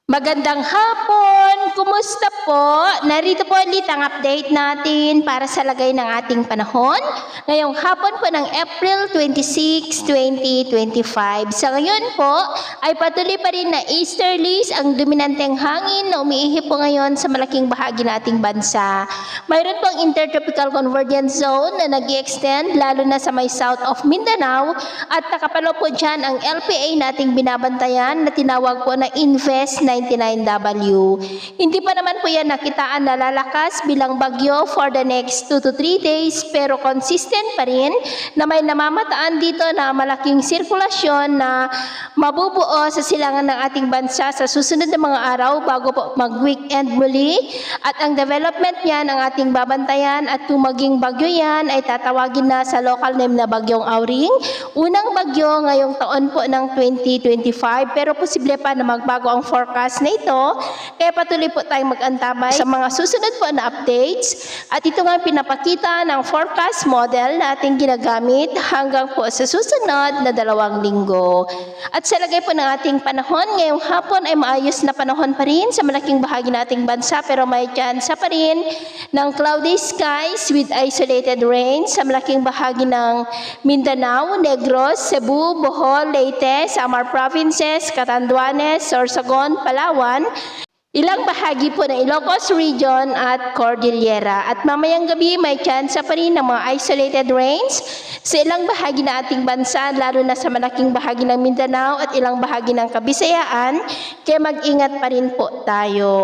Magandang hapon! Kumusta po? Narito po ulit ang update natin para sa lagay ng ating panahon. Ngayong hapon po ng April 26, 2025. Sa ngayon po ay patuloy pa rin na easterlies ang dominanteng hangin na umiihip po ngayon sa malaking bahagi ng ating bansa. Mayroon pong intertropical convergence zone na nag-extend lalo na sa may south of Mindanao at nakapalo po dyan ang LPA nating binabantayan na tinawag po na Invest 99W. Hindi pa naman po yan nakitaan na lalakas bilang bagyo for the next 2 to 3 days pero consistent pa rin na may namamataan dito na malaking sirkulasyon na mabubuo sa silangan ng ating bansa sa susunod na mga araw bago po mag-weekend muli at ang development niyan ang ating babantayan at kung maging bagyo yan ay tatawagin na sa local name na Bagyong Auring. Unang bagyo ngayong taon po ng 2025 pero posible pa na magbago ang forecast na ito, kaya patuloy po tayong mag-antabay sa mga susunod po na updates at ito nga pinapakita ng forecast model na ating ginagamit hanggang po sa susunod na 2 linggo. At sa lagay po ng ating panahon, ngayong hapon ay maayos na panahon pa rin sa malaking bahagi ng ating bansa pero may tsansa pa rin ng cloudy skies with isolated rain sa malaking bahagi ng Mindanao, Negros, Cebu, Bohol, Leyte, Samar Provinces, Catanduanes, Sorsogon, Palawan, ilang bahagi po ng Ilocos Region at Cordillera. At mamayang gabi may tsansa pa rin ng mga isolated rains sa ilang bahagi ng ating bansa, lalo na sa malaking bahagi ng Mindanao at ilang bahagi ng Kabisayaan, kaya mag-ingat pa rin po tayo.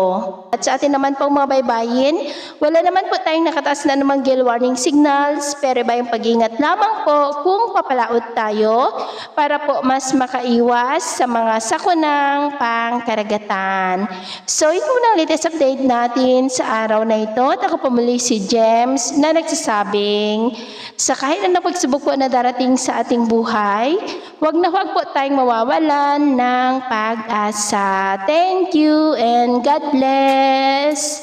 At sa atin naman pong mga baybayin, wala naman po tayong nakataas na namang gale warning signals, pero iba yung pag-ingat lamang po kung papalaot tayo para po mas makaiwas sa mga sakunang pangkaragatan. So, ito muna ang latest update natin sa araw na ito. At ako po muli si James na nagsasabing sa kahit na pagsubok po na darating sa ating buhay, huwag na huwag po tayong mawawalan ng pag-asa. Thank you and God bless!